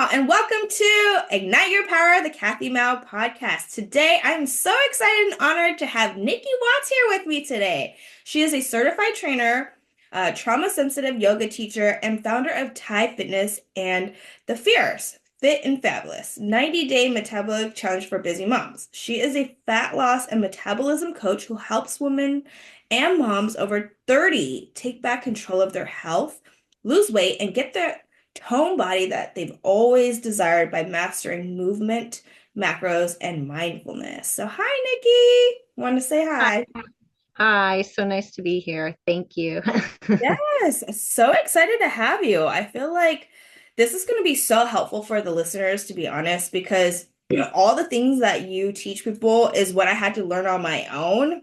Mao, and welcome to Ignite Your Power, the Kathy Mao podcast. Today, I'm so excited and honored to have Niki Watts here with me today. She is a certified trainer, trauma-sensitive yoga teacher, and founder of Thai Fitness and The Fierce, Fit and Fabulous, 90-day metabolic challenge for busy moms. She is a fat loss and metabolism coach who helps women and moms over 30 take back control of their health, lose weight, and get their tone body that they've always desired by mastering movement, macros, and mindfulness. So, hi, Nikki. Want to say hi? Hi, so nice to be here. Thank you. Yes, so excited to have you. I feel like this is going to be so helpful for the listeners, to be honest, because all the things that you teach people is what I had to learn on my own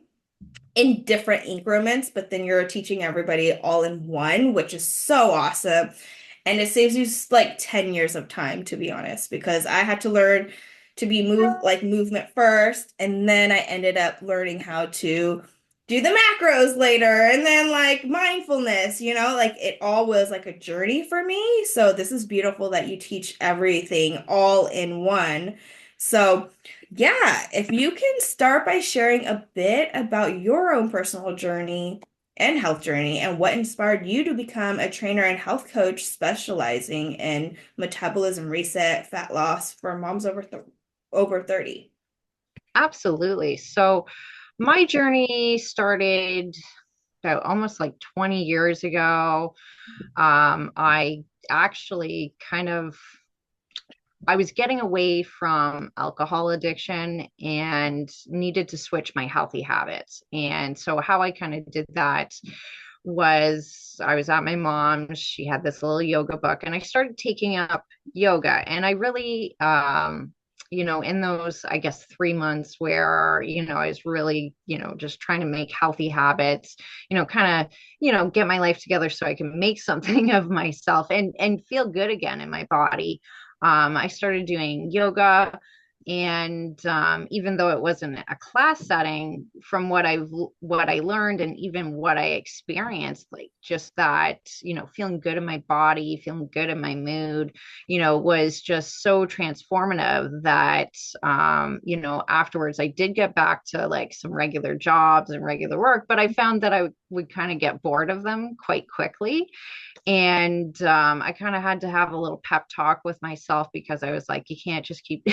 in different increments, but then you're teaching everybody all in one, which is so awesome. And it saves you like 10 years of time, to be honest, because I had to learn to be movement first, and then I ended up learning how to do the macros later, and then like mindfulness, like it all was like a journey for me. So this is beautiful that you teach everything all in one. So yeah, if you can start by sharing a bit about your own personal journey and health journey and what inspired you to become a trainer and health coach specializing in metabolism reset, fat loss for moms over 30. Absolutely. So my journey started about almost like 20 years ago. I actually I was getting away from alcohol addiction and needed to switch my healthy habits. And so how I kind of did that was I was at my mom's. She had this little yoga book, and I started taking up yoga. And I really, in those, I guess, 3 months where, I was really, just trying to make healthy habits, kind of, get my life together so I can make something of myself and feel good again in my body. I started doing yoga, and even though it wasn't a class setting, from what I learned and even what I experienced, like just that, feeling good in my body, feeling good in my mood, was just so transformative that afterwards I did get back to like some regular jobs and regular work, but I found that I would kind of get bored of them quite quickly. And I kind of had to have a little pep talk with myself, because I was like, you can't just keep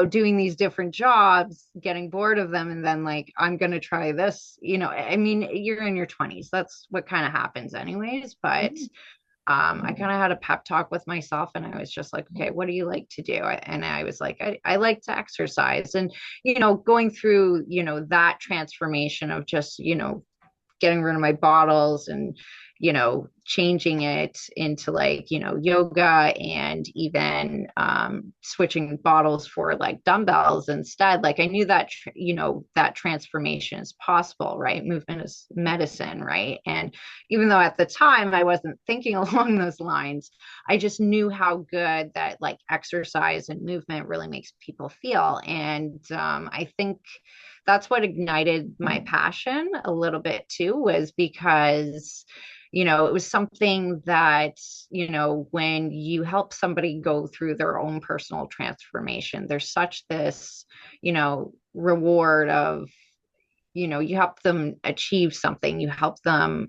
doing these different jobs, getting bored of them, and then like, I'm going to try this. I mean, you're in your 20s. That's what kind of happens anyways. But I kind of had a pep talk with myself, and I was just like, okay, what do you like to do? And I was like, I like to exercise. And, going through, that transformation of just, getting rid of my bottles and changing it into like yoga, and even switching bottles for like dumbbells instead. Like I knew that that transformation is possible, right? Movement is medicine, right? And even though at the time I wasn't thinking along those lines, I just knew how good that like exercise and movement really makes people feel. And I think that's what ignited my passion a little bit too, was because it was something that, when you help somebody go through their own personal transformation, there's such this, reward of, you help them achieve something, you help them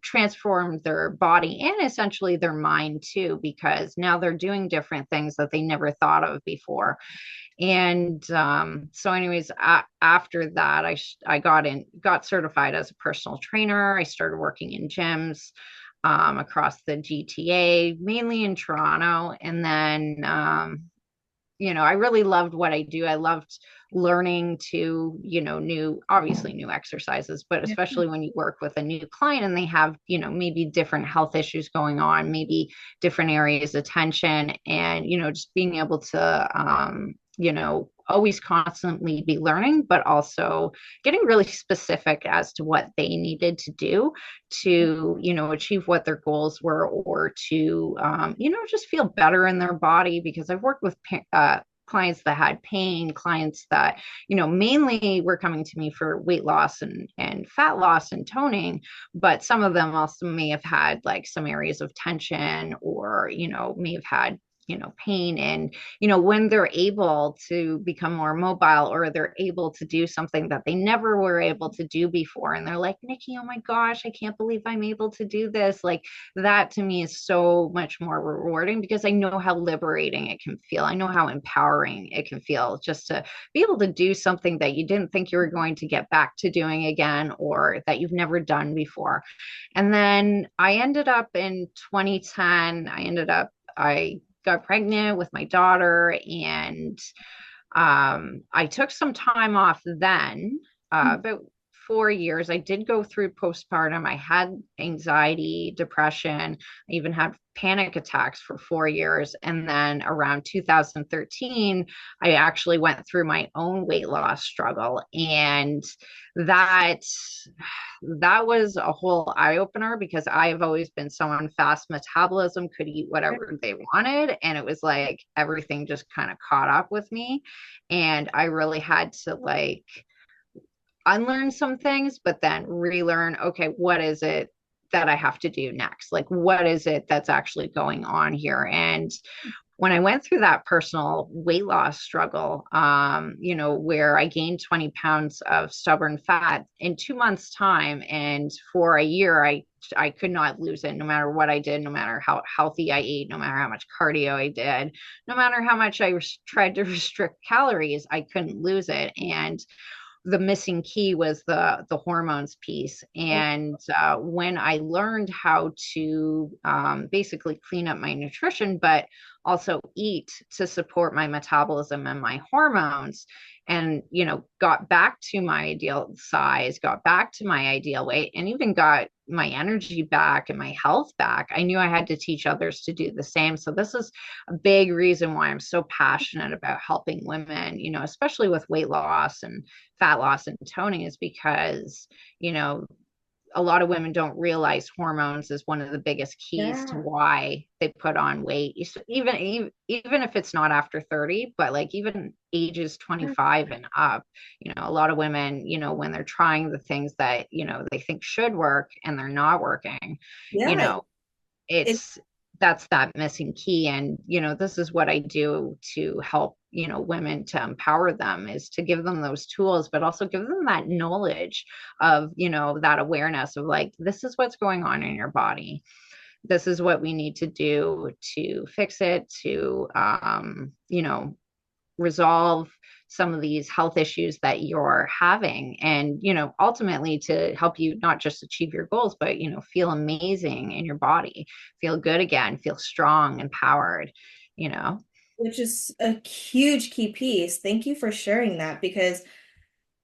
transform their body and essentially their mind too, because now they're doing different things that they never thought of before. And so anyways, after that, I got certified as a personal trainer. I started working in gyms across the GTA, mainly in Toronto. And then I really loved what I do. I loved learning to, obviously new exercises, but Yeah. especially when you work with a new client and they have, maybe different health issues going on, maybe different areas of tension, and, just being able to, always constantly be learning, but also getting really specific as to what they needed to do to, achieve what their goals were, or to, just feel better in their body. Because I've worked with clients that had pain, clients that, mainly were coming to me for weight loss and fat loss and toning, but some of them also may have had like some areas of tension, or, may have had pain. And when they're able to become more mobile, or they're able to do something that they never were able to do before, and they're like, Nikki, oh my gosh, I can't believe I'm able to do this, like, that to me is so much more rewarding, because I know how liberating it can feel. I know how empowering it can feel just to be able to do something that you didn't think you were going to get back to doing again, or that you've never done before. And then I ended up in 2010, I got pregnant with my daughter, and I took some time off then, about 4 years. I did go through postpartum. I had anxiety, depression. I even had panic attacks for 4 years. And then around 2013, I actually went through my own weight loss struggle. And that that was a whole eye opener, because I've always been someone fast metabolism, could eat whatever they wanted. And it was like everything just kind of caught up with me. And I really had to like unlearn some things, but then relearn, okay, what is it that I have to do next? Like, what is it that's actually going on here? And when I went through that personal weight loss struggle, where I gained 20 pounds of stubborn fat in 2 months' time, and for a year, I could not lose it, no matter what I did, no matter how healthy I ate, no matter how much cardio I did, no matter how much I tried to restrict calories, I couldn't lose it. And the missing key was the hormones piece. And when I learned how to basically clean up my nutrition, but also eat to support my metabolism and my hormones, and got back to my ideal size, got back to my ideal weight, and even got my energy back and my health back, I knew I had to teach others to do the same. So this is a big reason why I'm so passionate about helping women, especially with weight loss and fat loss and toning, is because a lot of women don't realize hormones is one of the biggest keys to Yeah. why they put on weight. Even if it's not after 30, but like even ages 25 and up, a lot of women, when they're trying the things that they think should work and they're not working, you Yeah. know It, it's that's that missing key. And this is what I do to help women, to empower them, is to give them those tools, but also give them that knowledge of that awareness of like, this is what's going on in your body, this is what we need to do to fix it, to resolve some of these health issues that you're having, and ultimately to help you not just achieve your goals, but feel amazing in your body, feel good again, feel strong, empowered you know which is a huge key piece. Thank you for sharing that because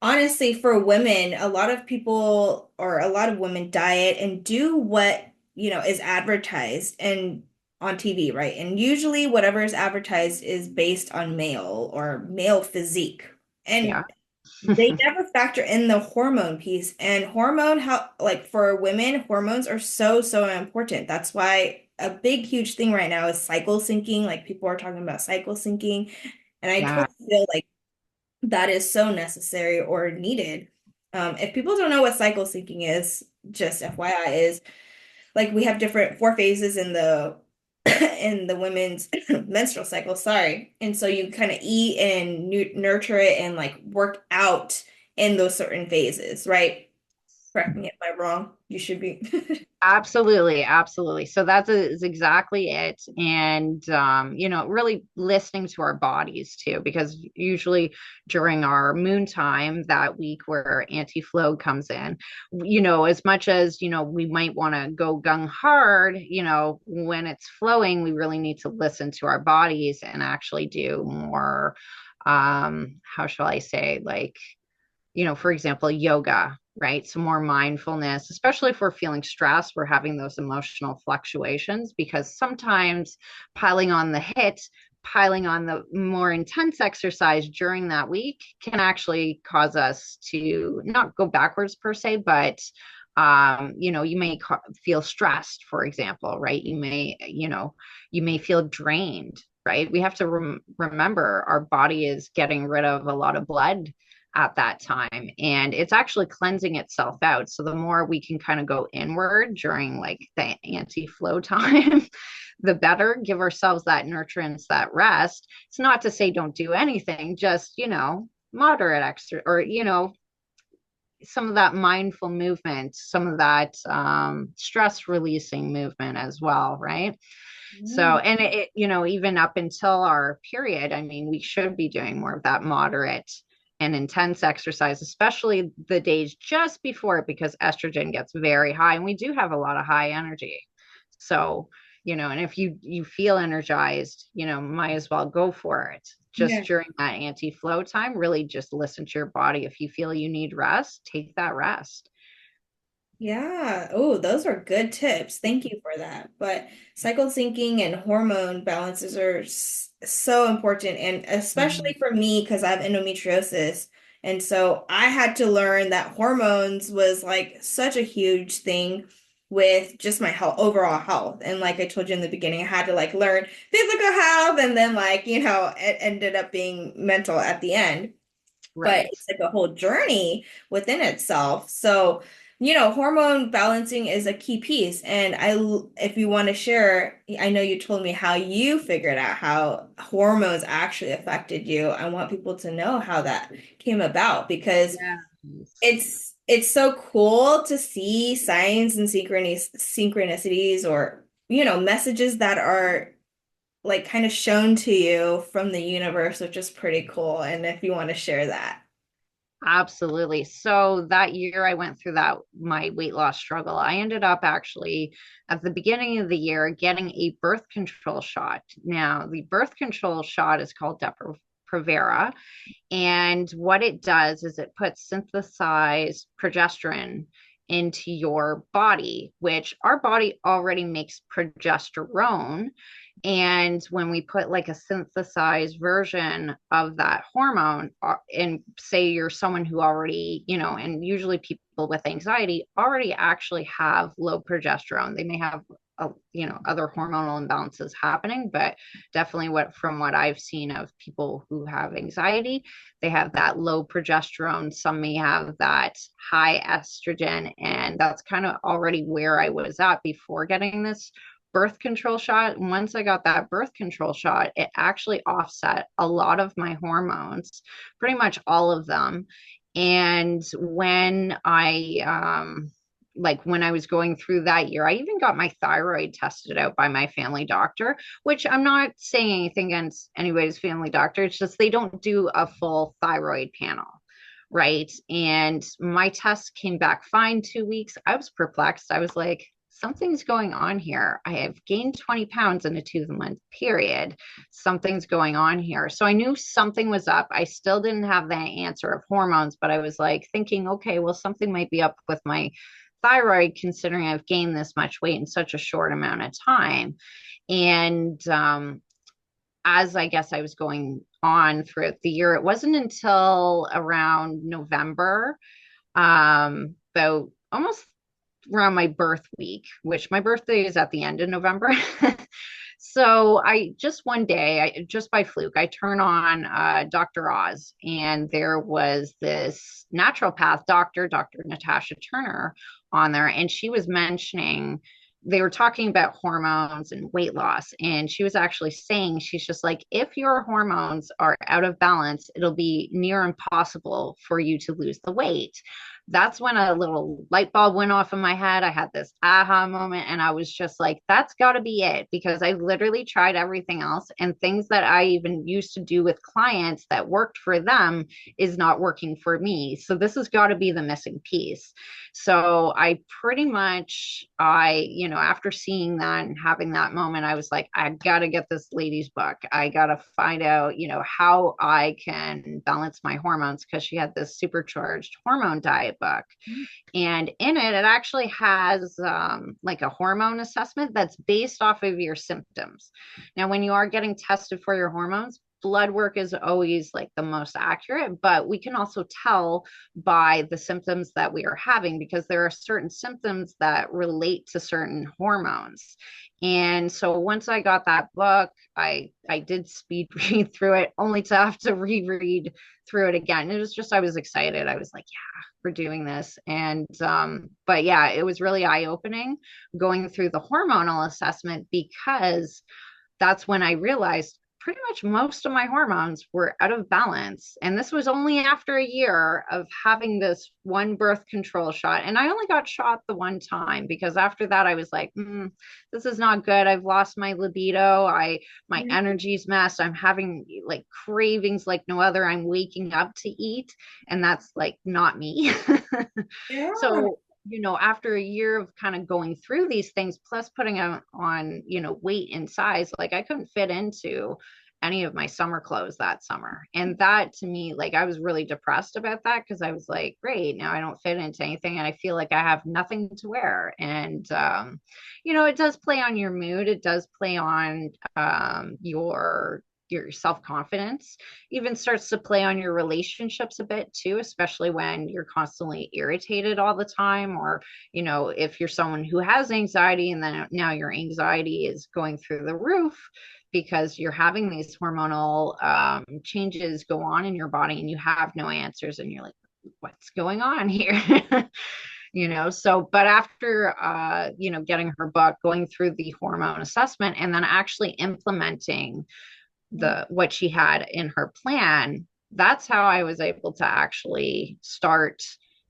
honestly, for women, a lot of people or a lot of women diet and do what, is advertised and on TV, right? And usually whatever is advertised is based on male or male physique. And yeah. they never factor in the hormone piece. And hormone, how, like for women, hormones are so, so important. That's why a big, huge thing right now is cycle syncing. Like people are talking about cycle syncing. And I Yeah, totally feel like that is so necessary or needed. If people don't know what cycle syncing is, just FYI, is like we have different four phases in the in the women's menstrual cycle, sorry. And so you kind of eat and nurture it and like work out in those certain phases, right? Correct me if I'm wrong. You should be. absolutely, absolutely. So that's is exactly it. And really listening to our bodies too, because usually during our moon time that week where anti-flow comes in, as much as we might want to go gung hard, when it's flowing, we really need to listen to our bodies and actually do more, how shall I say, like, for example, yoga, right? So more mindfulness, especially if we're feeling stressed, we're having those emotional fluctuations, because sometimes piling on the hit, piling on the more intense exercise during that week can actually cause us to not go backwards per se, but you may feel stressed, for example, right? You may feel drained, right? We have to remember our body is getting rid of a lot of blood at that time, and it's actually cleansing itself out. So the more we can kind of go inward during like the anti-flow time, the better. Give ourselves that nurturance, that rest. It's not to say don't do anything, just, moderate extra, or, some of that mindful movement, some of that stress releasing movement as well, right? So, Mm. and even up until our period, I mean, we should be doing more of that moderate and intense exercise, especially the days just before it, because estrogen gets very high and we do have a lot of high energy. So, and if you feel energized, might as well go for it. Just Yeah. during that anti-flow time, really just listen to your body. If you feel you need rest, take that rest. Yeah. Oh, those are good tips. Thank you for that. But cycle syncing and hormone balances are so important, and especially Mhm. for me because I have endometriosis. And so I had to learn that hormones was like such a huge thing with just my health, overall health. And like I told you in the beginning, I had to like learn physical health and then like, it ended up being mental at the end, but Right. it's like a whole journey within itself. So, hormone balancing is a key piece. And if you want to share, I know you told me how you figured out how hormones actually affected you. I want people to know how that came about because Yes. it's so cool to see signs and synchronicities or, messages that are like kind of shown to you from the universe, which is pretty cool. And if you want to share that. Absolutely. So that year I went through my weight loss struggle. I ended up actually at the beginning of the year getting a birth control shot. Now, the birth control shot is called Depo-Provera, and what it does is it puts synthesized progesterone into your body, which our body already makes progesterone. And when we put like a synthesized version of that hormone, and say you're someone who already, and usually people with anxiety already actually have low progesterone. They may have, other hormonal imbalances happening, but definitely from what I've seen of people who have anxiety, they have that low progesterone. Some may have that high estrogen. And that's kind of already where I was at before getting this birth control shot. Once I got that birth control shot, it actually offset a lot of my hormones, pretty much all of them. And when I was going through that year, I even got my thyroid tested out by my family doctor, which I'm not saying anything against anybody's family doctor. It's just they don't do a full thyroid panel. Right. And my test came back fine 2 weeks. I was perplexed. I was like, something's going on here. I have gained 20 pounds in a 2 month period. Something's going on here. So I knew something was up. I still didn't have the answer of hormones, but I was like thinking, okay, well, something might be up with my thyroid considering I've gained this much weight in such a short amount of time. And as I guess I was going on throughout the year, it wasn't until around November, about almost around my birth week, which my birthday is at the end of November. So I just one day, just by fluke, I turn on Dr. Oz, and there was this naturopath doctor, Dr. Natasha Turner, on there, and she was mentioning they were talking about hormones and weight loss, and she was actually saying she's just like, if your hormones are out of balance, it'll be near impossible for you to lose the weight. That's when a little light bulb went off in my head. I had this aha moment, and I was just like, that's got to be it, because I literally tried everything else, and things that I even used to do with clients that worked for them is not working for me. So this has got to be the missing piece. So I pretty much, after seeing that and having that moment, I was like, I got to get this lady's book. I got to find out, how I can balance my hormones, because she had this supercharged hormone diet book. And in it, it actually has like a hormone assessment that's based off of your symptoms. Now, when you are getting tested for your hormones, blood work is always like the most accurate, but we can also tell by the symptoms that we are having, because there are certain symptoms that relate to certain hormones. And so once I got that book, I did speed read through it, only to have to reread through it again. It was just, I was excited. I was like, yeah, we're doing this. And but yeah, it was really eye-opening going through the hormonal assessment, because that's when I realized pretty much most of my hormones were out of balance. And this was only after a year of having this one birth control shot. And I only got shot the one time, because after that I was like, this is not good. I've lost my libido. My energy's messed. I'm having like cravings like no other. I'm waking up to eat. And that's like not me. Yeah. So after a year of kind of going through these things, plus putting on, weight and size, like I couldn't fit into any of my summer clothes that summer. And that to me, like I was really depressed about that, because I was like, great, now I don't fit into anything and I feel like I have nothing to wear. And, it does play on your mood. It does play on your self-confidence, even starts to play on your relationships a bit too, especially when you're constantly irritated all the time, or if you're someone who has anxiety and then now your anxiety is going through the roof because you're having these hormonal changes go on in your body and you have no answers, and you're like, what's going on here? So but after getting her book, going through the hormone assessment, and then actually implementing what she had in her plan, that's how I was able to actually start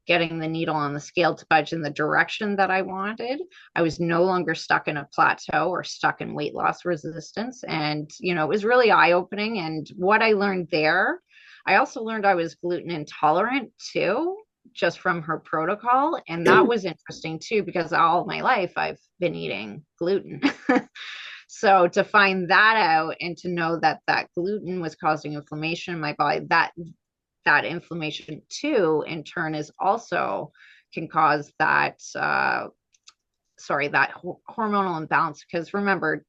getting the needle on the scale to budge in the direction that I wanted. I was no longer stuck in a plateau or stuck in weight loss resistance. And, it was really eye opening. And what I learned there, I also learned I was gluten intolerant too, just from her protocol. And that was interesting too, because all my life I've been eating gluten. So to find that out and to know that that gluten was causing inflammation in my body, that inflammation too, in turn, is also can cause that hormonal imbalance. Because remember,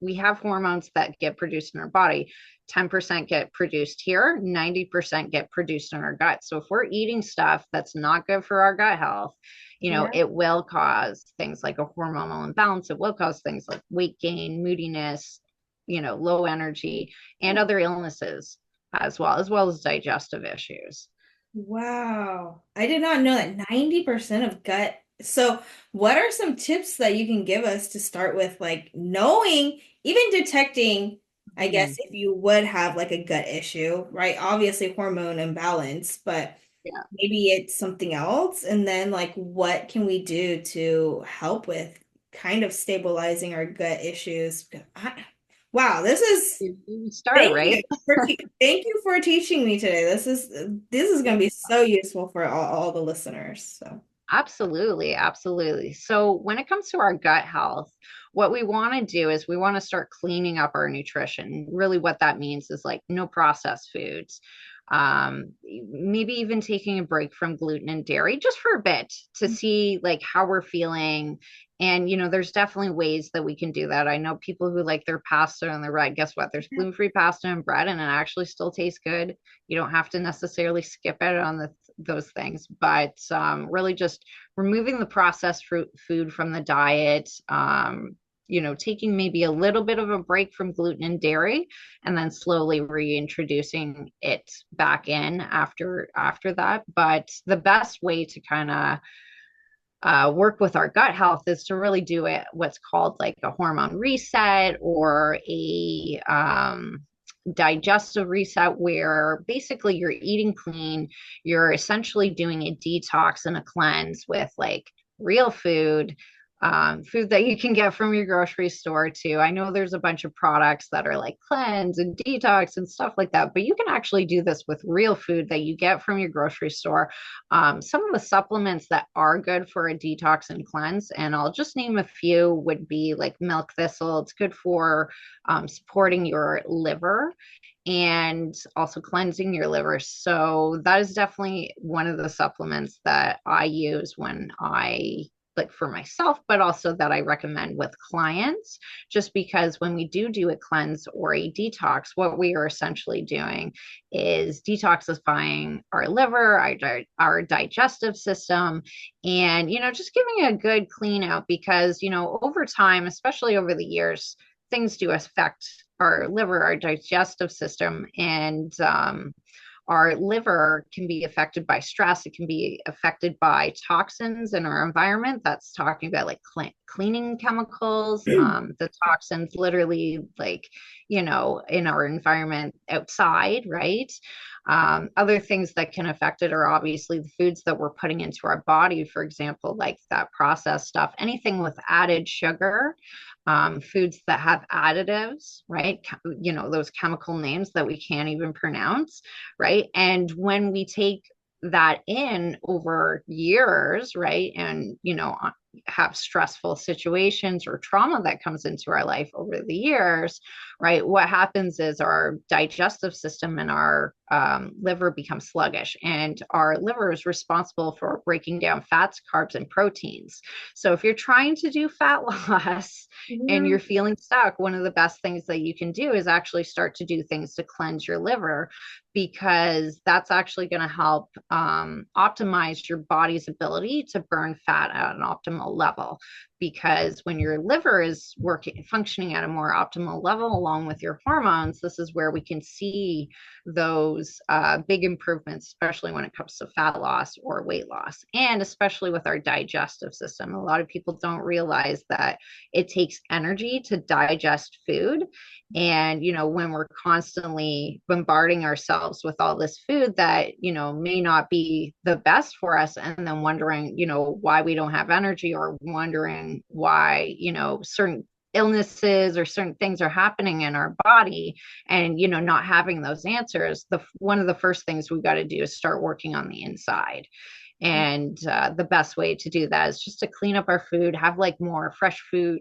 we have hormones that get produced in our body. 10% get produced here, 90% get produced in our gut. So if we're eating stuff that's not good for our gut health, Yeah. it will cause things like a hormonal imbalance. It will cause things like weight gain, moodiness, low energy, and other illnesses as well as digestive issues. Wow. I did not know that 90% of gut. So, what are some tips that you can give us to start with, like knowing, even detecting, I guess, Mhm. if you would have like a gut issue, right? Obviously, hormone imbalance, but Yeah. maybe it's something else. And then, like, what can we do to help with kind of stabilizing our gut issues? Wow, this is. You start, Thank you right? thank you for teaching me today. This is going to be so useful for all the listeners. So, Absolutely, absolutely. So when it comes to our gut health, what we want to do is we want to start cleaning up our nutrition. Really, what that means is like no processed foods. Maybe even taking a break from gluten and dairy just for a bit to see like how we're feeling. And there's definitely ways that we can do that. I know people who like their pasta and their bread. Guess what? There's gluten-free pasta and bread, and it actually still tastes good. You don't have to necessarily skip it on those things, but really just removing the processed food from the diet, taking maybe a little bit of a break from gluten and dairy, and then slowly reintroducing it back in after that. But the best way to kind of work with our gut health is to really do it what's called like a hormone reset, or a digestive reset, where basically you're eating clean, you're essentially doing a detox and a cleanse with like real food, food that you can get from your grocery store too. I know there's a bunch of products that are like cleanse and detox and stuff like that, but you can actually do this with real food that you get from your grocery store. Some of the supplements that are good for a detox and cleanse, and I'll just name a few, would be like milk thistle. It's good for supporting your liver and also cleansing your liver. So that is definitely one of the supplements that I use when I like for myself, but also that I recommend with clients, just because when we do a cleanse or a detox, what we are essentially doing is detoxifying our liver, our digestive system, and, just giving a good clean out because, over time, especially over the years, things do affect our liver, our digestive system, and our liver can be affected by stress. It can be affected by toxins in our environment. That's talking about like cleaning chemicals, the toxins literally like, in our environment outside, right? Other things that can affect it are obviously the foods that we're putting into our body, for example, like that processed stuff, anything with added sugar, foods that have additives, right? Those chemical names that we can't even pronounce, right? And when we take that in over years, right? And, have stressful situations or trauma that comes into our life over the years, right? What happens is our digestive system and our liver becomes sluggish, and our liver is responsible for breaking down fats, carbs, and proteins. So if you're trying to do fat loss and Yeah. you're feeling stuck, one of the best things that you can do is actually start to do things to cleanse your liver, because that's actually going to help optimize your body's ability to burn fat at an optimal level. Because when your liver is functioning at a more optimal level along with your hormones, this is where we can see those big improvements, especially when it comes to fat loss or weight loss, and especially with our digestive system. A lot of people don't realize that it takes energy to digest food. And, when we're constantly bombarding ourselves with all this food that, may not be the best for us, and then wondering, why we don't have energy, or wondering why, certain illnesses or certain things are happening in our body, and, not having those answers, one of the first things we've got to do is start working on the inside. And the best way to do that is just to clean up our food, have like more fresh food,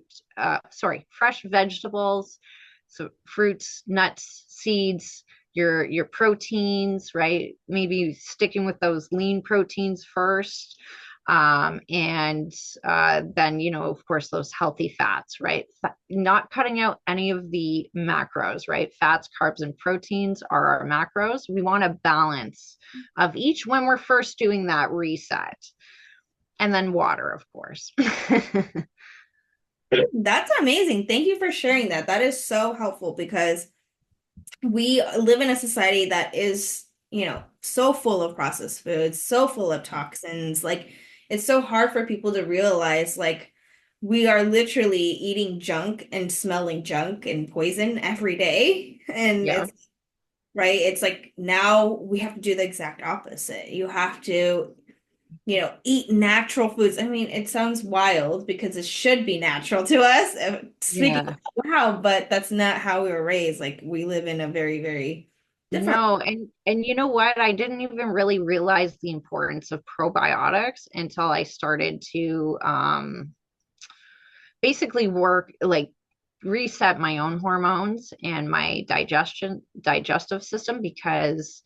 fresh vegetables, so fruits, nuts, seeds, your proteins, right? Maybe sticking with those lean proteins first. And then, of course, those healthy fats, right? Not cutting out any of the macros, right? Fats, carbs, and proteins are our macros. We want a balance of each when we're first doing that reset. And then water, of course. That's amazing. Thank you for sharing that. That is so helpful because we live in a society that is, so full of processed foods, so full of toxins. Like, it's so hard for people to realize, like, we are literally eating junk and smelling junk and poison every day. And Yeah. it's right. It's like now we have to do the exact opposite. You have to, eat natural foods. I mean, it sounds wild because it should be natural to us, speaking Yeah. out loud, but that's not how we were raised. Like we live in a very, very different. No, and you know what? I didn't even really realize the importance of probiotics until I started to basically work like reset my own hormones and my digestive system, because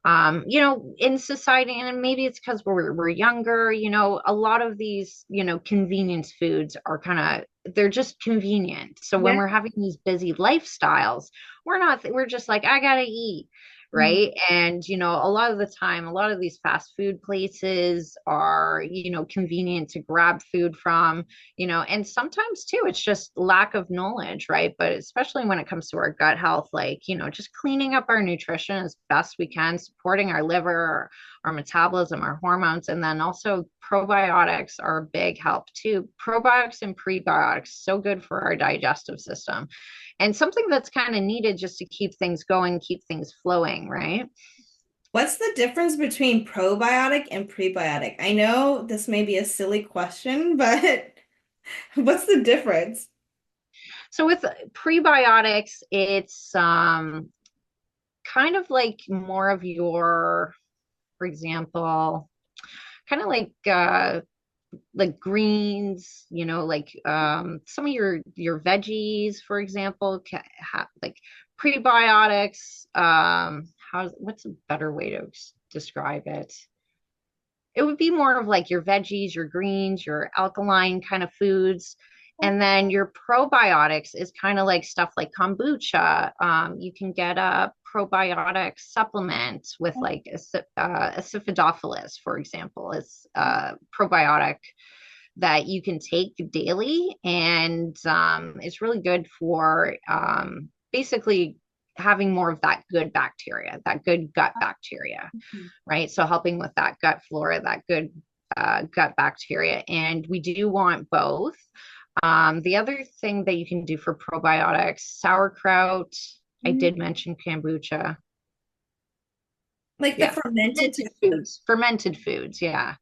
in society, and maybe it's because we're younger, a lot of these, convenience foods are they're just convenient. So when Yeah. we're having these busy lifestyles, we're just like, I gotta eat. Mhm. Right. And, a lot of the time, a lot of these fast food places are, convenient to grab food from, and sometimes too, it's just lack of knowledge, right? But especially when it comes to our gut health, like, just cleaning up our nutrition as best we can, supporting our liver, our metabolism, our hormones, and then also probiotics are a big help too. Probiotics and prebiotics, so good for our digestive system, and something that's kind of needed just to keep things going, keep things flowing, right? What's the difference between probiotic and prebiotic? I know this may be a silly question, but what's the difference? So with prebiotics, it's kind of like more of your, for example, kind of like greens, like some of your veggies, for example, have like prebiotics. What's a better way to describe it? it would be more of like your veggies, your greens, your alkaline kind of foods. And then your probiotics is kind of like stuff like kombucha. You can get a probiotic supplement with like acidophilus, for example, is a probiotic that you can take daily, and it's really good for basically having more of that good bacteria, that good gut bacteria, right? So helping with that gut flora, that good gut bacteria. And we do want both. The other thing that you can do for probiotics, sauerkraut. I Mhm. did mention kombucha. Like the Yeah. fermented Fermented type of. foods. Fermented foods. Yeah.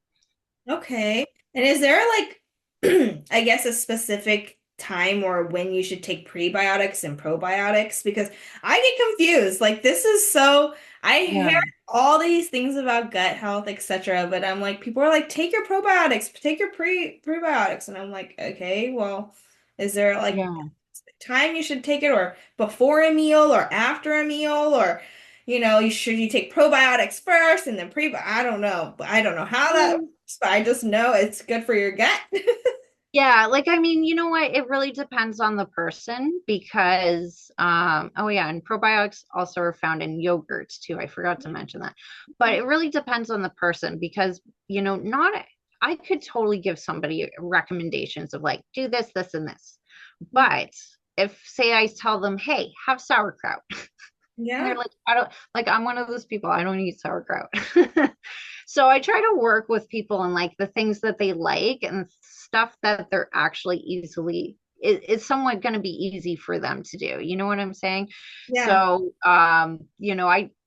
Okay. And is there like, I guess, a specific time or when you should take prebiotics and probiotics? Because I get confused. Like, this is so, I hear Yeah. all these things about gut health, etc. But I'm like, people are like, take your probiotics, take your prebiotics. And I'm like, okay, well, is there like Yeah. time you should take it or before a meal or after a meal or you take probiotics first and then I don't know. But I don't know how that works, but I just know it's good for your gut. Yeah, like I mean, you know what? It really depends on the person because oh yeah, and probiotics also are found in yogurts too. I forgot to mention that. But it really depends on the person because, not I could totally give somebody recommendations of like do this, this, and this. But if say I tell them, "Hey, have sauerkraut." And they're Yeah. like, I don't like, I'm one of those people, I don't eat sauerkraut. So I try to work with people and like the things that they like and stuff that they're actually it's somewhat going to be easy for them to do. You know what I'm saying? Yeah. So, I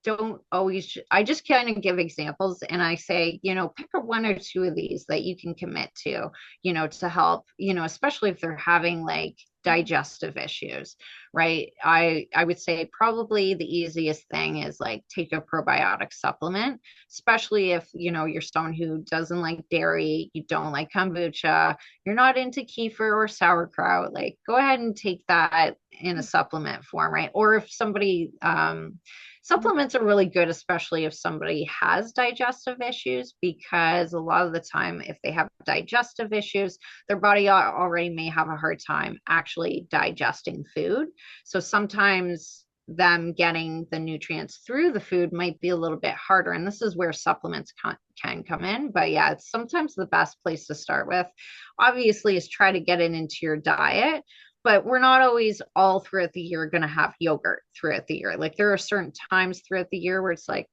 don't always, I just kind of give examples and I say, pick a one or two of these that you can commit to help, especially if they're having like digestive issues, right? I would say probably the easiest thing is like take a probiotic supplement, especially if you're someone who doesn't like dairy, you don't like kombucha, you're not into kefir or sauerkraut, like go ahead and take that in a supplement form, right? Or if somebody supplements are really good, especially if somebody has digestive issues, because a lot of the time if they have digestive issues, their body already may have a hard time actually digesting food. So sometimes them getting the nutrients through the food might be a little bit harder. And this is where supplements can come in. But yeah, it's sometimes the best place to start with, obviously, is try to get it into your diet. But we're not always all throughout the year going to have yogurt throughout the year. Like there are certain times throughout the year where it's like,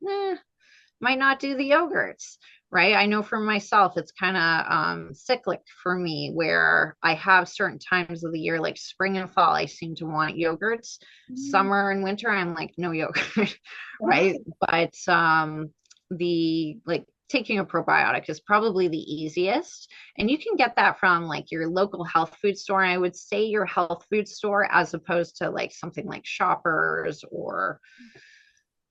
might not do the yogurts, right? I know for myself, it's kind of cyclic for me where I have certain times of the year, like spring and fall, I seem to want yogurts. Summer and winter, I'm like, no yogurt, right? But the like taking a probiotic is probably the easiest. And you can get that from like your local health food store. And I would say your health food store as opposed to like something like Shoppers or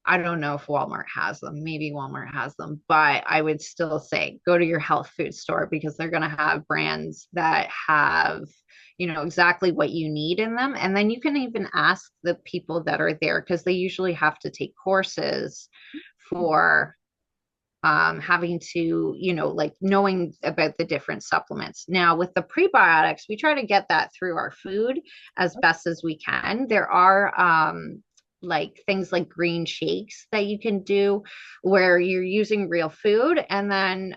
I don't know if Walmart has them. Maybe Walmart has them, but I would still say go to your health food store because they're going to have brands that have, exactly what you need in them. And then you can even ask the people that are there because they usually have to take courses for having to, like knowing about the different supplements. Now, with the prebiotics, we try to get that through our food as best as we can. There are, like things like green shakes that you can do where you're using real food. And then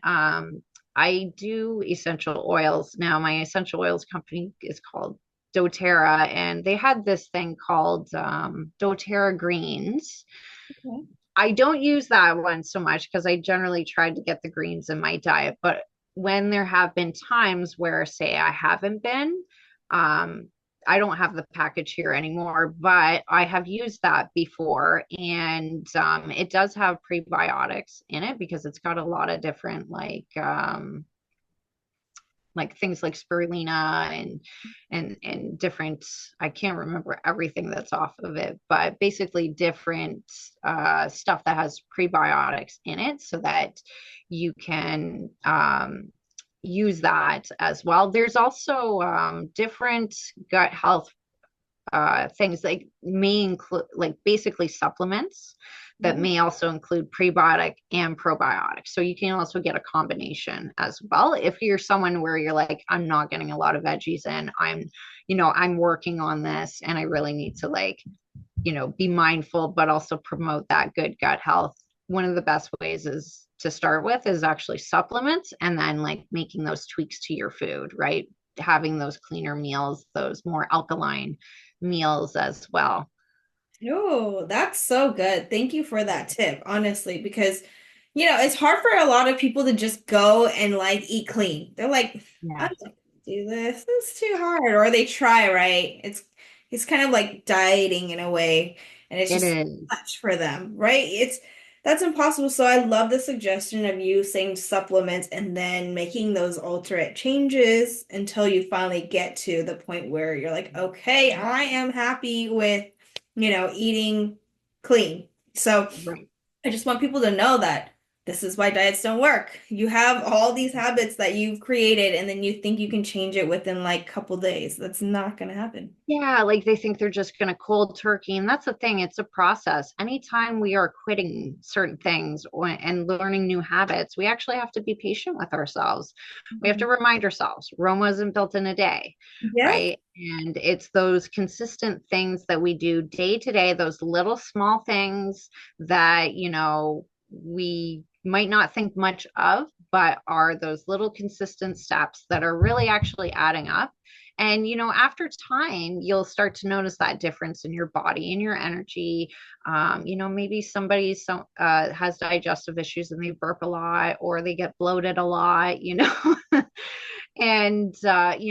I do essential oils. Now, my essential oils company is called doTERRA, and they had this thing called doTERRA greens. Okay. I don't use that one so much because I generally try to get the greens in my diet. But when there have been times where, say, I haven't been, um, I don't have the package here anymore, but I have used that before. And it does have prebiotics in it because it's got a lot of different, like things like spirulina and different, I can't remember everything that's off of it, but basically different stuff that has prebiotics in it so that you can use that as well. There's also different gut health things like may include like basically supplements that Yeah. may also include prebiotic and probiotic. So you can also get a combination as well. If you're someone where you're like, I'm not getting a lot of veggies in, I'm working on this and I really need to like, be mindful, but also promote that good gut health. One of the best ways is to start with is actually supplements and then like making those tweaks to your food, right? Having those cleaner meals, those more alkaline meals as well. Oh, that's so good. Thank you for that tip, honestly, because it's hard for a lot of people to just go and like eat clean. They're like, I'm Yeah, not gonna do this. This is too hard. Or they try, right? It's kind of like dieting in a way, and it's it just is. much for them, right? That's impossible. So I love the suggestion of you saying supplements and then making those alternate changes until you finally get to the point where you're like, okay, I am happy with eating clean. So Right. I just want people to know that this is why diets don't work. You have all these habits that you've created, and then you think you can change it within like a couple days. That's not going to happen. Yeah, like they think they're just going to cold turkey. And that's the thing, it's a process. Anytime we are quitting certain things and learning new habits, we actually have to be patient with ourselves. We have to Mhm. remind ourselves Rome wasn't built in a day, Yes. right? And it's those consistent things that we do day to day, those little small things that, we might not think much of, but are those little consistent steps that are really actually adding up. And, after time, you'll start to notice that difference in your body and your energy. Maybe somebody has digestive issues and they burp a lot or they get bloated a lot, and,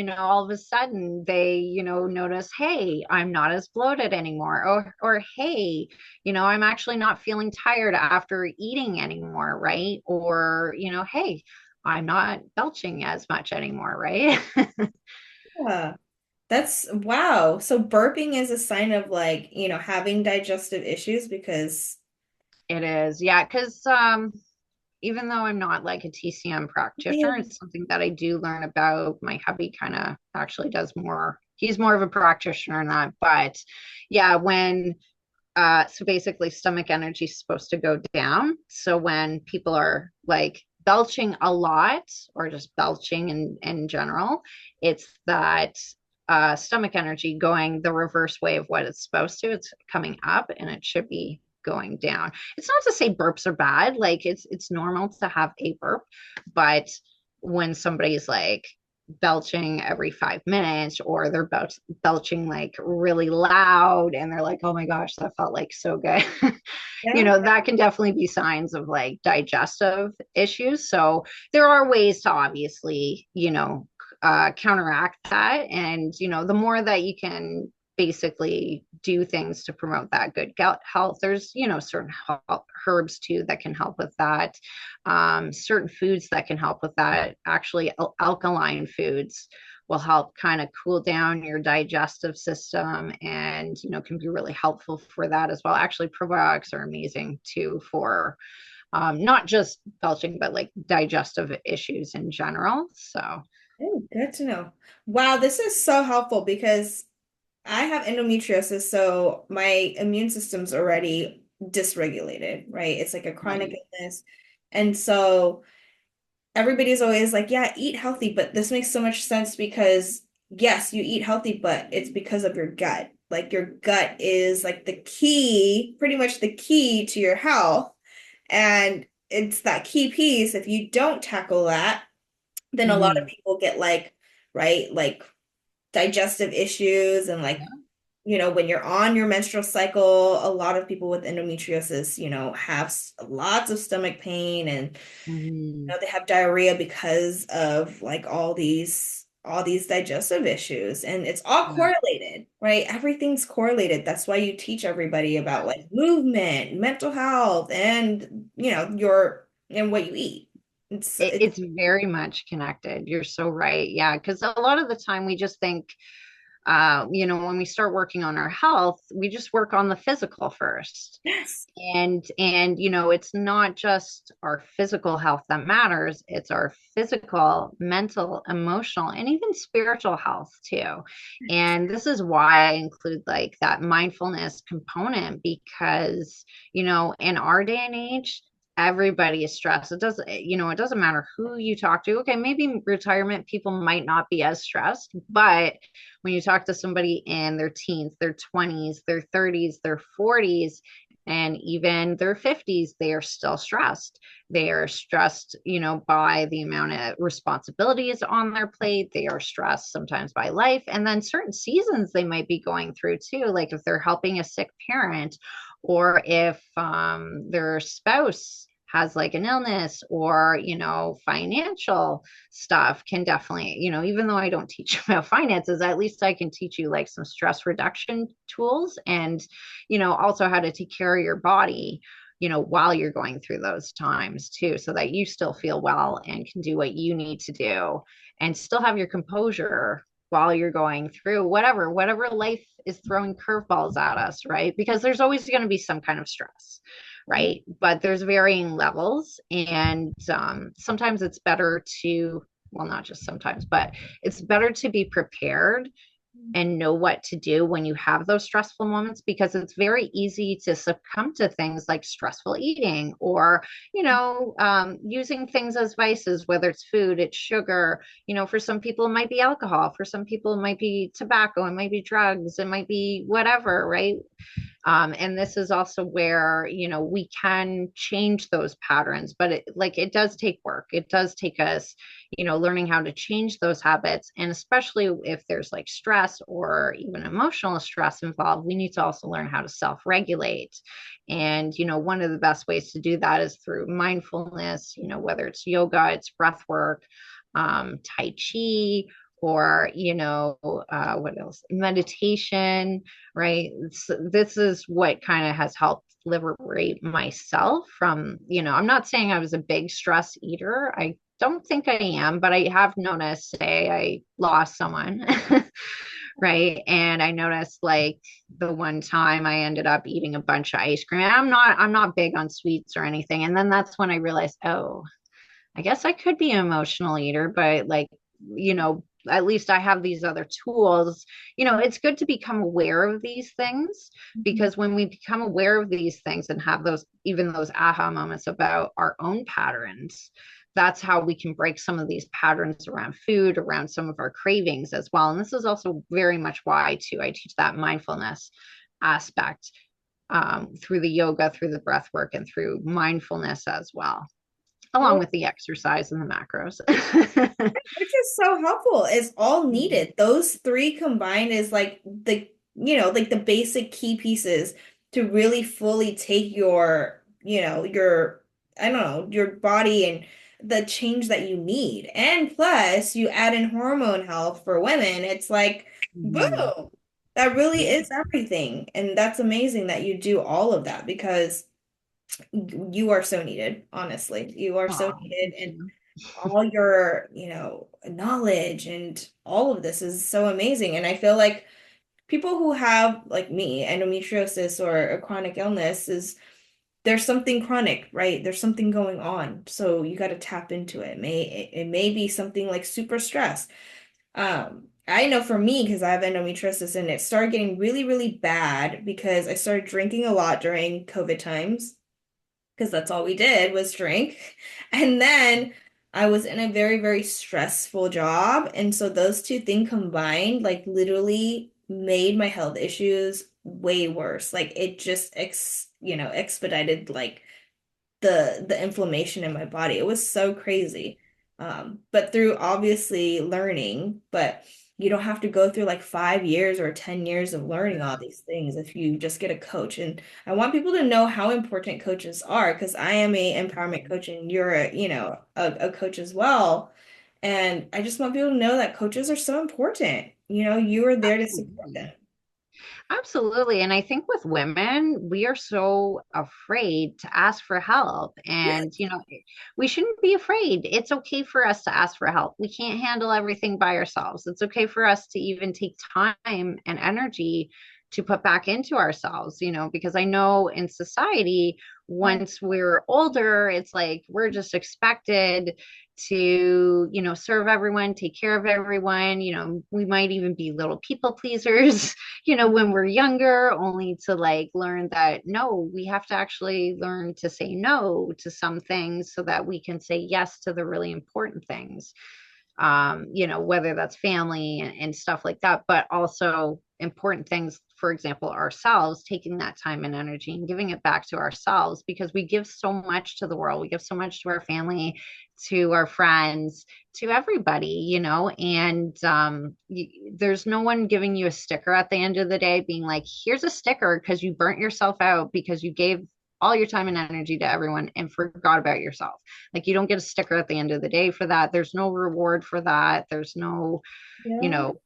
all of a sudden they, notice, hey, I'm not as bloated anymore. Or, hey, I'm actually not feeling tired after eating anymore, right? Or, hey, I'm not belching as much anymore, right? Yeah. That's wow. So burping is a sign of like, having digestive issues because It is, yeah, because even though I'm not like a TCM yeah. practitioner, it's something that I do learn about. My hubby kind of actually does more. He's more of a practitioner in that, but yeah, so basically stomach energy is supposed to go down. So when people are like belching a lot or just belching in general, it's that stomach energy going the reverse way of what it's supposed to. It's coming up and it should be going down. It's not to say burps are bad. Like it's normal to have a burp, but when somebody's like belching every 5 minutes or they're belching like really loud and they're like, oh my gosh, that felt like so good. Yeah. That can definitely be signs of like digestive issues. So there are ways to obviously, counteract that. And, the more that you can basically do things to promote that good gut health, there's, certain herbs too that can help with that, certain foods that can help with that. Actually, alkaline foods will help kind of cool down your digestive system and can be really helpful for that as well. Actually, probiotics are amazing too for not just belching but like digestive issues in general. So Oh, good to know. Wow, this is so helpful because I have endometriosis, so my immune system's already dysregulated, right? It's like a chronic right. illness. And so everybody's always like, yeah, eat healthy, but this makes so much sense because yes, you eat healthy, but it's because of your gut. Like your gut is like the key, pretty much the key to your health. And it's that key piece. If you don't tackle that, then a lot of Mm-hmm. people get like, right, like digestive issues and like, when you're on your menstrual cycle, a lot of people with endometriosis, have lots of stomach pain and Mm-hmm. they have diarrhea because of like all these digestive issues and it's all Yeah. correlated, right? Everything's correlated. That's why you teach everybody about like movement, mental health and your and what you eat. It's very much connected. You're so right. Yeah, because a lot of the time we just think when we start working on our health, we just work on the physical first. Yes. And it's not just our physical health that matters, it's our physical, mental, emotional, and even spiritual health too. And this is why I include like that mindfulness component, because in our day and age, everybody is stressed. It doesn't matter who you talk to. Okay, maybe retirement people might not be as stressed, but when you talk to somebody in their teens, their 20s, their 30s, their 40s, and even their 50s, they are still stressed. They are stressed, by the amount of responsibilities on their plate. They are stressed sometimes by life. And then certain seasons they might be going through too, like if they're helping a sick parent, or if their spouse has like an illness, or financial stuff can definitely, even though I don't teach about finances, at least I can teach you like some stress reduction tools, and also how to take care of your body, while you're going through those times too, so that you still feel well and can do what you need to do and still have your composure while you're going through whatever life is throwing curveballs at us, right? Because there's always going to be some kind of stress, right? But there's varying levels, and sometimes it's better to, well, not just sometimes, but it's better to be prepared and know what to do when you have those stressful moments, because it's very easy to succumb to things like stressful eating, or using things as vices, whether it's food, it's sugar. For some people it might be alcohol, for some people it might be tobacco, it might be drugs, it might be whatever, right? And this is also where, we can change those patterns, but it does take work. It does take us, learning how to change those habits. And especially if there's like stress or even emotional stress involved, we need to also learn how to self-regulate. And, one of the best ways to do that is through mindfulness, whether it's yoga, it's breath work, Tai Chi, or what else, meditation, right? This is what kind of has helped liberate myself from, I'm not saying I was a big stress eater. I don't think I am, but I have noticed, say I lost someone, right? And I noticed like the one time I ended up eating a bunch of ice cream. I'm not big on sweets or anything. And then that's when I realized, oh, I guess I could be an emotional eater, but like, at least I have these other tools. It's good to become aware of these things, because when we become aware of these things and have those aha moments about our own patterns, that's how we can break some of these patterns around food, around some of our cravings as well. And this is also very much why, too, I teach that mindfulness aspect, through the yoga, through the breath work, and through mindfulness as well, along with the exercise and the macros. Which is so helpful. It's all needed. Those three combined is like like the basic key pieces to really fully take your, I don't know, your body and the change that you need. And plus, you add in hormone health for women. It's like, Mhm. boom, that really is everything. And that's amazing that you do all of that because you are so needed, honestly. You are so Oh, needed. thank And you. all your, knowledge and all of this is so amazing. And I feel like people who have, like me, endometriosis or a chronic illness is there's something chronic, right? There's something going on. So you got to tap into it. It may be something like super stress. I know for me, because I have endometriosis and it started getting really, really bad because I started drinking a lot during COVID times because that's all we did was drink. And then I was in a very, very stressful job. And so those two things combined, like literally made my health issues way worse. Like it just expedited like the inflammation in my body. It was so crazy. But through obviously learning, but you don't have to go through like 5 years or 10 years of learning all these things if you just get a coach. And I want people to know how important coaches are because I am a empowerment coach and you're a coach as well. And I just want people to know that coaches are so important. You are there to support Absolutely. them. Absolutely. And I think with women, we are so afraid to ask for help. Yeah. And, we shouldn't be afraid. It's okay for us to ask for help. We can't handle everything by ourselves. It's okay for us to even take time and energy to put back into ourselves, because I know in society, once we're older, it's like we're just expected to, serve everyone, take care of everyone. We might even be little people pleasers when we're younger, only to like learn that no, we have to actually learn to say no to some things so that we can say yes to the really important things. Whether that's family and stuff like that, but also important things, for example, ourselves, taking that time and energy and giving it back to ourselves because we give so much to the world. We give so much to our family, to our friends, to everybody, and there's no one giving you a sticker at the end of the day being like, here's a sticker because you burnt yourself out because you gave all your time and energy to everyone and forgot about yourself. Like you don't get a sticker at the end of the day for that. There's no reward for that. There's no, you Yeah. know,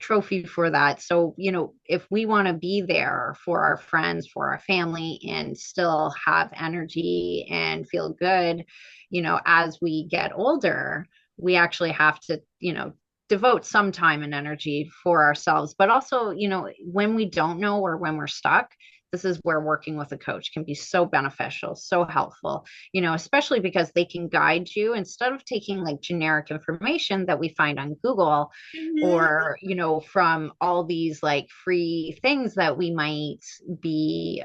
trophy for that. So, if we want to be there for our friends, for our family, and still have energy and feel good, as we get older, we actually have to, devote some time and energy for ourselves. But also, when we don't know or when we're stuck, this is where working with a coach can be so beneficial, so helpful, especially because they can guide you instead of taking like generic information that we find on Google Mhm. or, from all these like free things that we might be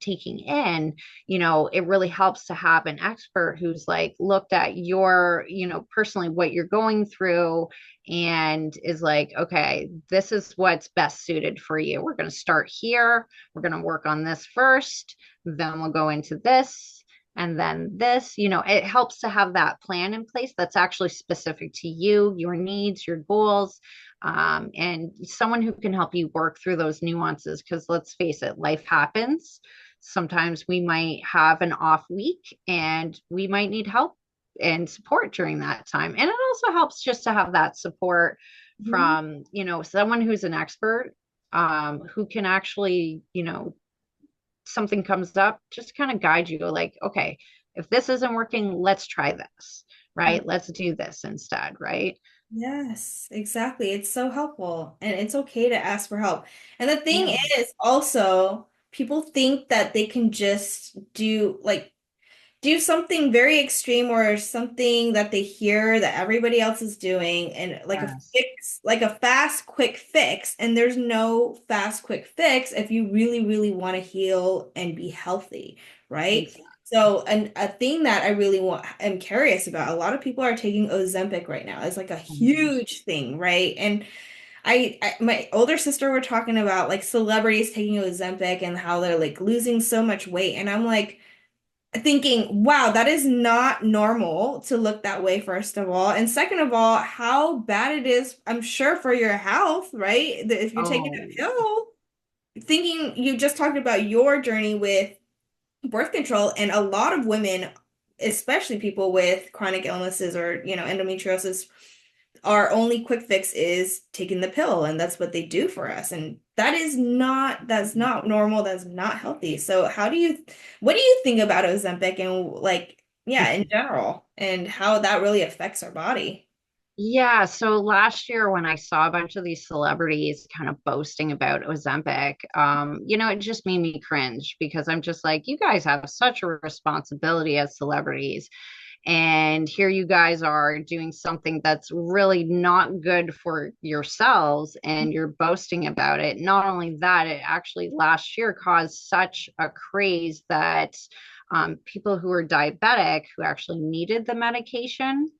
taking in. It really helps to have an expert who's like looked at your, personally what you're going through and is like, okay, this is what's best suited for you. We're going to start here. We're going to work on this first, then we'll go into this, and then this. It helps to have that plan in place that's actually specific to you, your needs, your goals, and someone who can help you work through those nuances. Because let's face it, life happens. Sometimes we might have an off week and we might need help and support during that time. And it also helps just to have that support Mhm. from, someone who's an expert, who can actually, something comes up, just kind of guide you like, okay, if this isn't working, let's try this, right? Let's do this instead, right? Yes, exactly. It's so helpful and it's okay to ask for help. And the thing Yeah. is also, people think that they can just do something very extreme or something that they hear that everybody else is doing and like a Yes. fix, like a fast, quick fix. And there's no fast, quick fix if you really, really want to heal and be healthy, right? Exactly. So, and a thing that I really am curious about, a lot of people are taking Ozempic right now. It's like a huge thing, right? And my older sister were talking about like celebrities taking Ozempic and how they're like losing so much weight. And I'm like, thinking, wow, that is not normal to look that way, first of all. And second of all, how bad it is, I'm sure, for your health, right? That if you're taking Oh, a pill, thinking you just talked about your journey with birth control, and a lot of women, especially people with chronic illnesses or, endometriosis, our only quick fix is taking the pill, and that's what they do for us. And that's not normal, that's not healthy. So what do you think about Ozempic and like, yeah, in general, and how that really affects our body? yeah. So last year, when I saw a bunch of these celebrities kind of boasting about Ozempic, it just made me cringe because I'm just like, you guys have such a responsibility as celebrities. And here you guys are doing something that's really not good for yourselves, and you're boasting about it. Not only that, it actually last year caused such a craze that people who were diabetic who actually needed the medication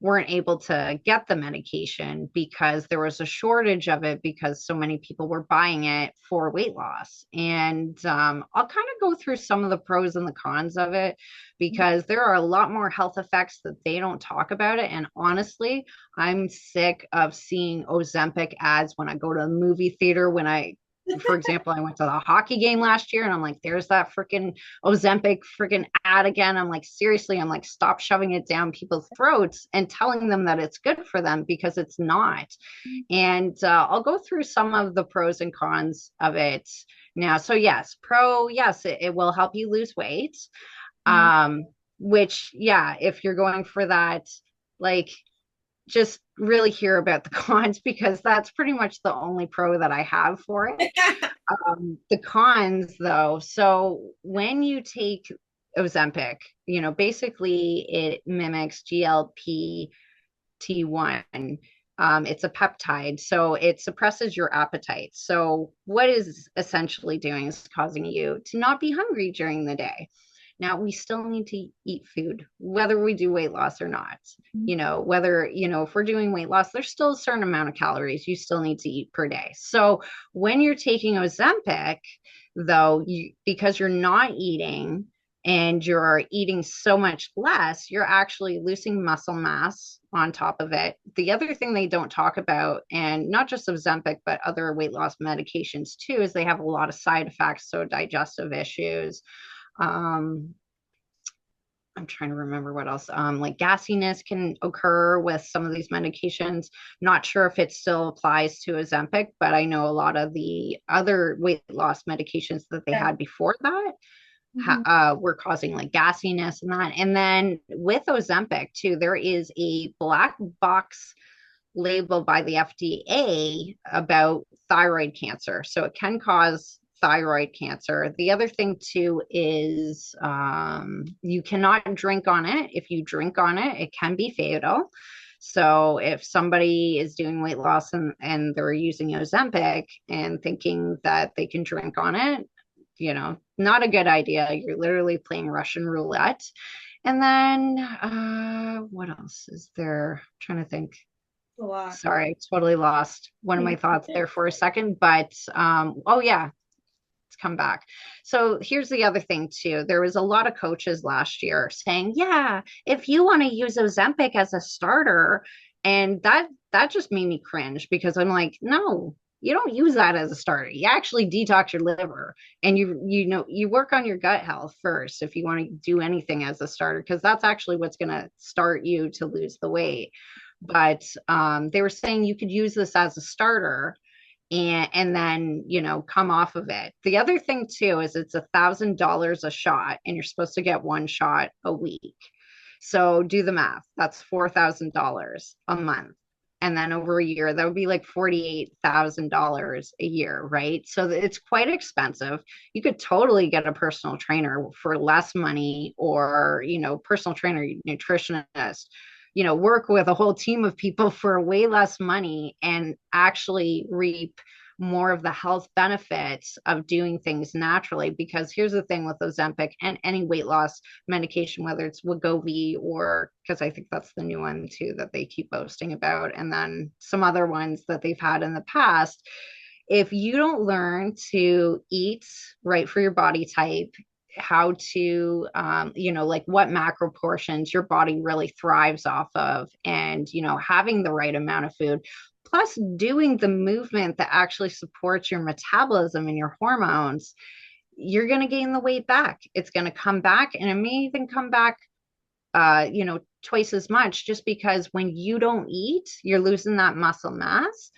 weren't able to get the medication because there was a shortage of it because so many people were buying it for weight loss. And I'll kind of go through some of the pros and the cons of it because there are a lot more health effects that they don't talk about it. And honestly, I'm sick of seeing Ozempic ads when I go to a movie theater, when I for example, I went to the hockey game last year and I'm like, there's that freaking Ozempic freaking ad again. I'm like, seriously, I'm like, stop shoving it down people's throats and telling them that it's good for them because it's not. And I'll go through some of the pros and cons of it now. So, yes, yes, it will help you lose weight. Mhm. Um, which, yeah, if you're going for that, like, just really hear about the cons because that's pretty much the only pro that I have for it. The cons, though, so when you take Ozempic, basically it mimics GLP-T1. It's a peptide, so it suppresses your appetite. So, what is essentially doing is causing you to not be hungry during the day. Now, we still need to eat food, whether we do weight loss or not. Whether, if we're doing weight loss, there's still a certain amount of calories you still need to eat per day. So, when you're taking Ozempic, though, because you're not eating, and you're eating so much less, you're actually losing muscle mass on top of it. The other thing they don't talk about, and not just Ozempic, but other weight loss medications too, is they have a lot of side effects. So digestive issues. Um, I'm trying to remember what else. Like gassiness can occur with some of these medications. Not sure if it still applies to Ozempic, but I know a lot of the other weight loss medications that they Yeah. had before that Mhm. were causing like gassiness and that. And then with Ozempic too, there is a black box label by the FDA about thyroid cancer. So it can cause thyroid cancer. The other thing too is you cannot drink on it. If you drink on it, it can be fatal. So if somebody is doing weight loss and they're using Ozempic and thinking that they can drink on it, not a good idea. You're literally playing Russian roulette. And then what else is there? I'm trying to think. A lot. Sorry, I totally lost one of my thoughts there for a second. But oh yeah, it's come back. So here's the other thing too. There was a lot of coaches last year saying, yeah, if you want to use Ozempic as a starter, and that just made me cringe because I'm like, no, you don't use that as a starter. You actually detox your liver and you work on your gut health first if you want to do anything as a starter, because that's actually what's going to start you to lose the weight. But they were saying you could use this as a starter and then come off of it. The other thing too is it's $1,000 a shot and you're supposed to get one shot a week. So do the math. That's $4,000 a month. And then over a year, that would be like $48,000 a year, right? So it's quite expensive. You could totally get a personal trainer for less money, or, personal trainer, nutritionist, work with a whole team of people for way less money and actually reap more of the health benefits of doing things naturally. Because here's the thing with Ozempic and any weight loss medication, whether it's Wegovy or, because I think that's the new one too that they keep boasting about, and then some other ones that they've had in the past. If you don't learn to eat right for your body type, how to like what macro portions your body really thrives off of, and having the right amount of food, plus doing the movement that actually supports your metabolism and your hormones, you're going to gain the weight back. It's going to come back, and it may even come back twice as much, just because when you don't eat, you're losing that muscle mass,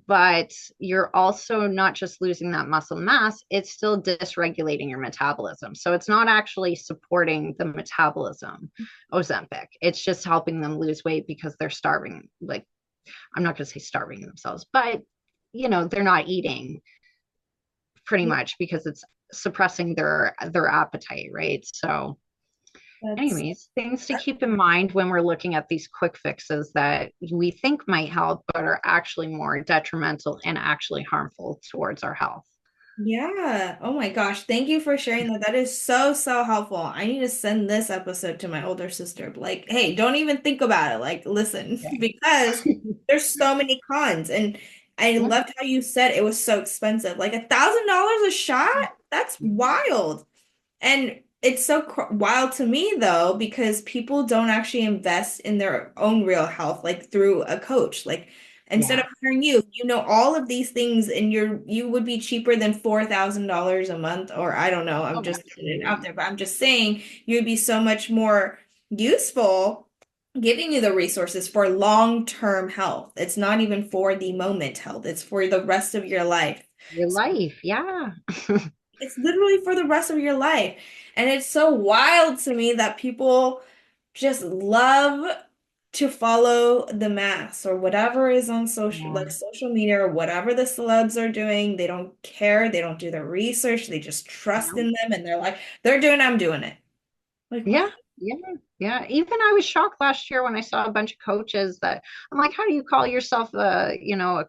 but you're also not just losing that muscle mass, it's still dysregulating your metabolism. So it's not actually supporting the metabolism, Ozempic. It's just helping them lose weight because they're starving. Like, I'm not going to say starving themselves, but they're not eating pretty Yeah, much because it's suppressing their appetite, right? So that's anyways, things to keep in mind when we're looking at these quick fixes that we think might help, but are actually more detrimental and actually harmful towards our health. yeah. Oh my gosh. Thank you for sharing that. That is so, so helpful. I need to send this episode to my older sister. Like, hey, don't even think about it. Like, listen, because there's so many cons. And I Yeah. loved how you said it was so expensive. Like $1,000 a shot? That's wild. And it's so wild to me though, because people don't actually invest in their own real health, like through a coach. Like, Instead Yeah. of hiring you, you know all of these things, and you would be cheaper than $4,000 a month, or I don't know. I'm Oh, just throwing it out absolutely. there, but I'm just saying you'd be so much more useful giving you the resources for long-term health. It's not even for the moment health, it's for the rest of your life. Your life. Yeah. It's literally for the rest of your life. And it's so wild to me that people just love to follow the mass or whatever is on social, Yeah. like social media or whatever the celebs are doing. They don't care. They don't do their research. They just trust No. in them and they're like, they're doing, I'm doing it. Like, what? Yeah, yeah, yeah. Even I was shocked last year when I saw a bunch of coaches that I'm like, how do you call yourself a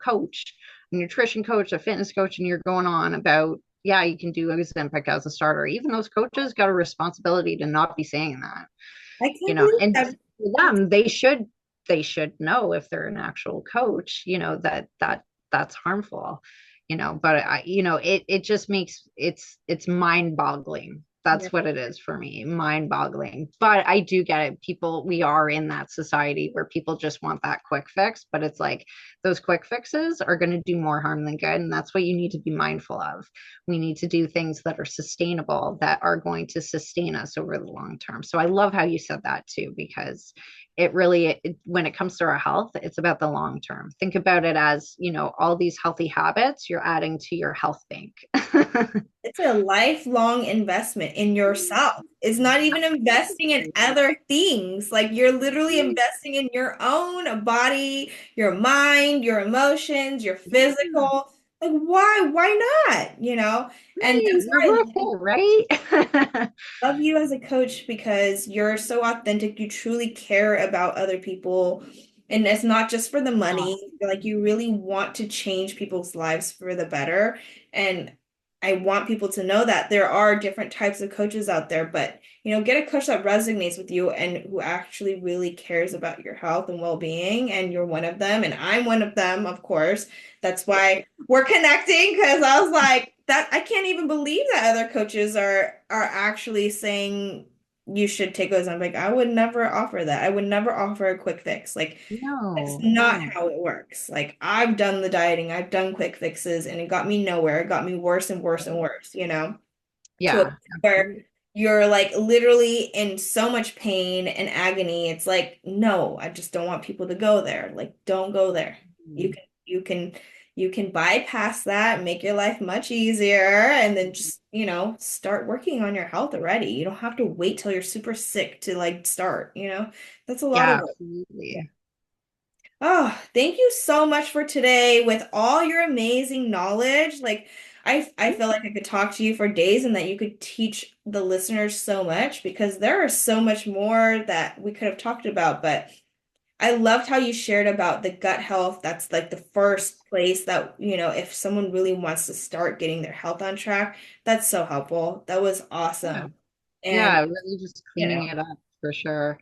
coach, a nutrition coach, a fitness coach, and you're going on about, yeah, you can do Ozempic as a starter. Even those coaches got a responsibility to not be saying that, I can't believe and that. for them, they should know if they're an actual coach, that's harmful, but it just makes it's mind-boggling. Yeah. That's what it is for me, mind-boggling. But I do get it. We are in that society where people just want that quick fix, but it's like those quick fixes are going to do more harm than good. And that's what you need to be mindful of. We need to do things that are sustainable, that are going to sustain us over the long term. So I love how you said that too, because when it comes to our health, it's about the long term. Think about it as, all these healthy habits you're adding to your health bank. It's a lifelong investment in yourself. It's not even investing in other things. Like you're literally investing in your own body, your mind, your emotions, your Yeah, physical. Like why not? And right. that's You're why worth it, right? love you as a coach because you're so authentic. You truly care about other people. And it's not just for the Oh, money. Like you really want to change people's lives for the better. And I want people to know that there are different types of coaches out there, but get a coach that resonates with you and who actually really cares about your health and well-being. And you're one of them. And I'm one of them, of course. That's why we're connecting because I was like, that I can't even believe that other coaches are actually saying you should take Ozempic. I would never offer that. I would never offer a quick fix. Like that's no, not no. how it works. Like I've done the dieting, I've done quick fixes, and it got me nowhere. It got me worse and worse and worse, to a Yeah, point where absolutely. you're like literally in so much pain and agony. It's like, no, I just don't want people to go there. Like, don't go there. You Mm. can, you can, you can bypass that, make your life much easier, and then just, start working on your health already. You don't have to wait till you're super sick to like start. That's a lot of Yeah, work. absolutely. Oh, thank you so much for today with all your amazing knowledge. Like I feel like I could talk to you for days and that you could teach the listeners so much because there is so much more that we could have talked about, but I loved how you shared about the gut health. That's like the first place that, if someone really wants to start getting their health on track, that's so helpful. That was Yeah, awesome. And, yeah, really just you know, cleaning it up for sure.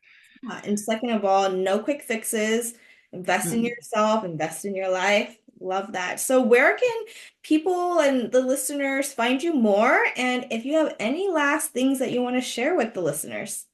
and second of all, no quick fixes. Invest in Mm. yourself, invest in your life. Love that. So, where can people and the listeners find you more? And if you have any last things that you want to share with the listeners?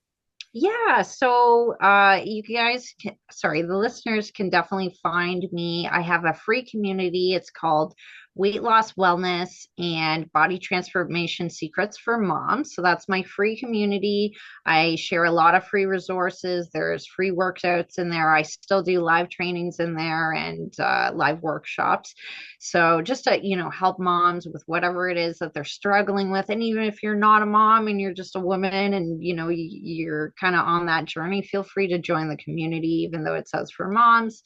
Yeah, so you guys sorry, the listeners can definitely find me. I have a free community. It's called Weight Loss Wellness and Body Transformation Secrets for Moms. So that's my free community. I share a lot of free resources. There's free workouts in there. I still do live trainings in there and live workshops. So just to, help moms with whatever it is that they're struggling with. And even if you're not a mom and you're just a woman and, you're kind of on that journey, feel free to join the community, even though it says for moms,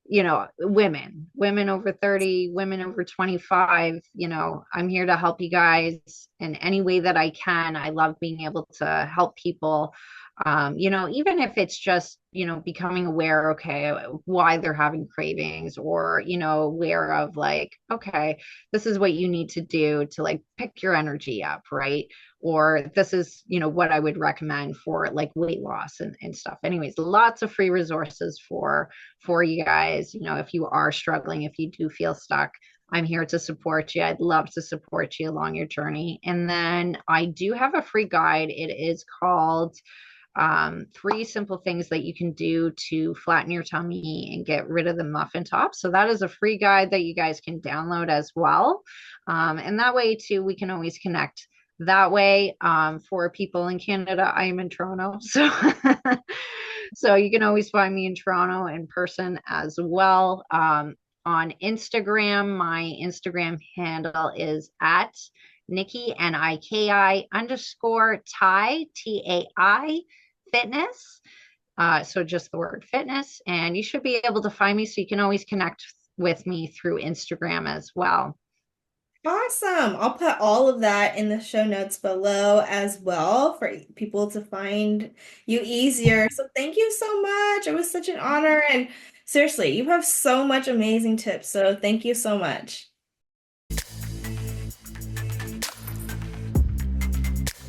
women over 30, women over 25, I'm here to help you guys in any way that I can. I love being able to help people, even if it's just, becoming aware, okay, why they're having cravings, or, aware of like, okay, this is what you need to do to like pick your energy up, right? Or this is, what I would recommend for like weight loss and stuff. Anyways, lots of free resources for you guys. If you are struggling, if you do feel stuck, I'm here to support you. I'd love to support you along your journey. And then I do have a free guide. It is called three simple things that you can do to flatten your tummy and get rid of the muffin top. So that is a free guide that you guys can download as well. And that way too, we can always connect that way. For people in Canada, I am in Toronto. So so you can always find me in Toronto in person as well. On Instagram, my Instagram handle is at Niki, Niki underscore Tai, Tai fitness. So just the word fitness. And you should be able to find me. So you can always connect with me through Instagram as well. Awesome. I'll put all of that in the show notes below as well for people to find you easier. So thank you so much. It was such an honor. And seriously, you have so much amazing tips. So thank you so much.